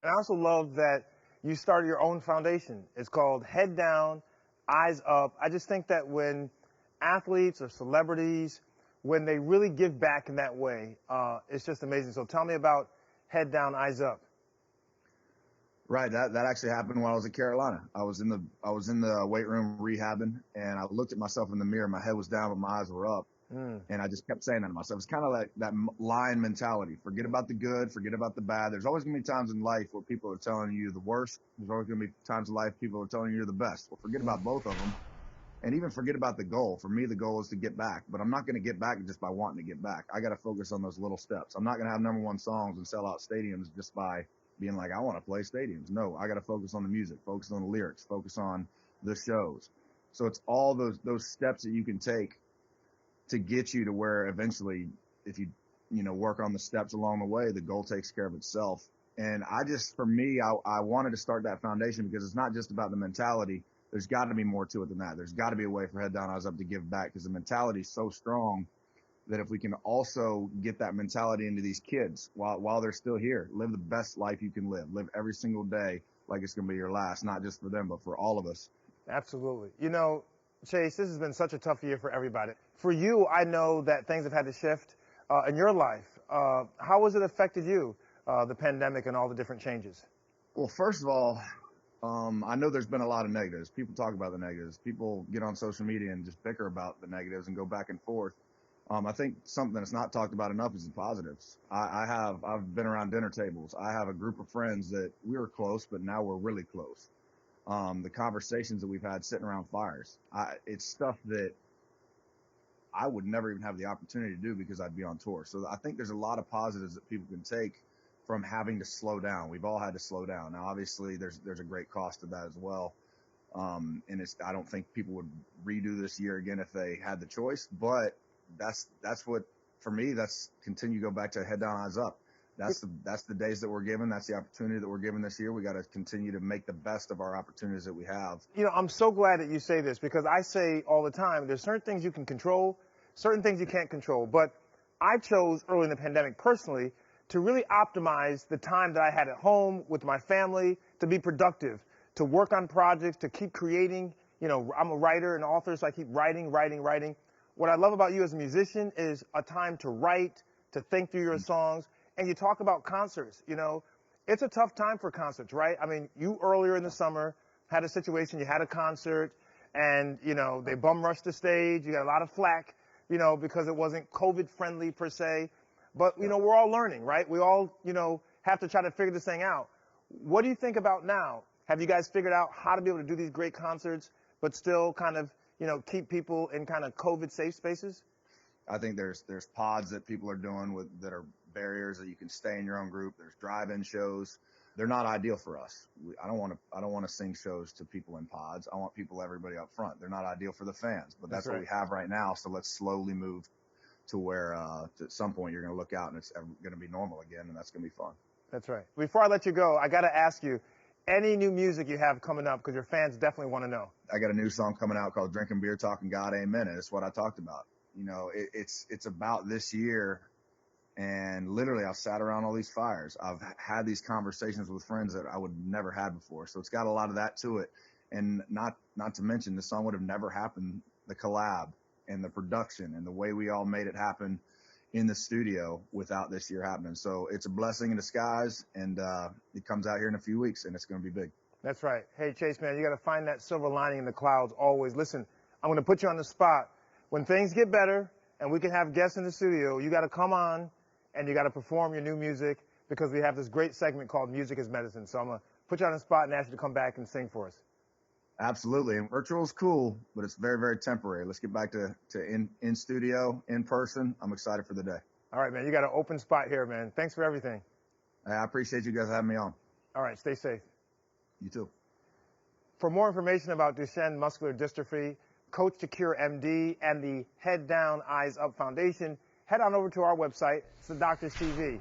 And I also love that you started your own foundation. It's called Head Down, Eyes Up. I just think that when athletes or celebrities, when they really give back in that way, it's just amazing. So tell me about Head Down, Eyes Up. Right. That actually happened when I was at Carolina. I was in the weight room rehabbing, and I looked at myself in the mirror. My head was down, but my eyes were up. And I just kept saying that to myself. It's kind of like that lion mentality. Forget about the good, forget about the bad. There's always going to be times in life where people are telling you the worst. There's always going to be times in life people are telling you you're the best. Well, forget about both of them. And even forget about the goal. For me, the goal is to get back. But I'm not going to get back just by wanting to get back. I got to focus on those little steps. I'm not going to have #1 songs and sell out stadiums just by being like, I want to play stadiums. No, I got to focus on the music, focus on the lyrics, focus on the shows. So it's all those steps that you can take to get you to where eventually, if you work on the steps along the way, the goal takes care of itself. And for me, I wanted to start that foundation because it's not just about the mentality. There's got to be more to it than that. There's got to be a way for Head Down, Eyes Up to give back, because the mentality is so strong that if we can also get that mentality into these kids while they're still here, live the best life you can live every single day like it's going to be your last, not just for them, but for all of us. Absolutely. Chase, this has been such a tough year for everybody. For you, I know that things have had to shift in your life. How has it affected you, the pandemic and all the different changes? Well, first of all, I know there's been a lot of negatives. People talk about the negatives. People get on social media and just bicker about the negatives and go back and forth. I think something that's not talked about enough is the positives. I've been around dinner tables. I have a group of friends that we were close, but now we're really close. The conversations that we've had sitting around fires, it's stuff that I would never even have the opportunity to do because I'd be on tour. So I think there's a lot of positives that people can take from having to slow down. We've all had to slow down. Now, obviously, there's a great cost to that as well. And I don't think people would redo this year again if they had the choice. But that's what, for me, that's continue to go back to Head Down, Eyes Up. That's the days that we're given. That's the opportunity that we're given this year. We got to continue to make the best of our opportunities that we have. I'm so glad that you say this, because I say all the time, there's certain things you can control, certain things you can't control. But I chose early in the pandemic personally to really optimize the time that I had at home with my family, to be productive, to work on projects, to keep creating. I'm a writer and author, so I keep writing. What I love about you as a musician is a time to write, to think through your songs. And you talk about concerts. It's a tough time for concerts, right? I mean, you earlier in the summer had a situation, you had a concert, and, they bum rushed the stage. You got a lot of flack, because it wasn't COVID friendly per se. But, we're all learning, right? We all, have to try to figure this thing out. What do you think about now? Have you guys figured out how to be able to do these great concerts, but still kind of, keep people in kind of COVID safe spaces? I think there's pods that people are doing that are barriers that you can stay in your own group. There's drive-in shows. They're not ideal for us. I don't want to sing shows to people in pods. I want everybody up front. They're not ideal for the fans, but that's right. What we have right now. So let's slowly move to where at some point you're going to look out and it's going to be normal again, and that's going to be fun. That's right. Before I let you go, I got to ask you, any new music you have coming up, because your fans definitely want to know. I got a new song coming out called Drinking Beer, Talking God, Amen. And it's what I talked about. It's about this year. And literally, I've sat around all these fires. I've had these conversations with friends that I would never had before. So it's got a lot of that to it. And not to mention, this song would have never happened, the collab and the production and the way we all made it happen in the studio without this year happening. So it's a blessing in disguise, and it comes out here in a few weeks, and it's going to be big. That's right. Hey, Chase, man, you got to find that silver lining in the clouds always. Listen, I'm going to put you on the spot. When things get better and we can have guests in the studio, you got to come on and you got to perform your new music, because we have this great segment called Music is Medicine. So I'm going to put you on the spot and ask you to come back and sing for us. Absolutely. And virtual is cool, but it's very, very temporary. Let's get back to in studio, in person. I'm excited for the day. All right, man. You got an open spot here, man. Thanks for everything. I appreciate you guys having me on. All right. Stay safe. You too. For more information about Duchenne muscular dystrophy, Coach to Cure MD, and the Head Down, Eyes Up Foundation, head on over to our website. It's the Doctor's TV.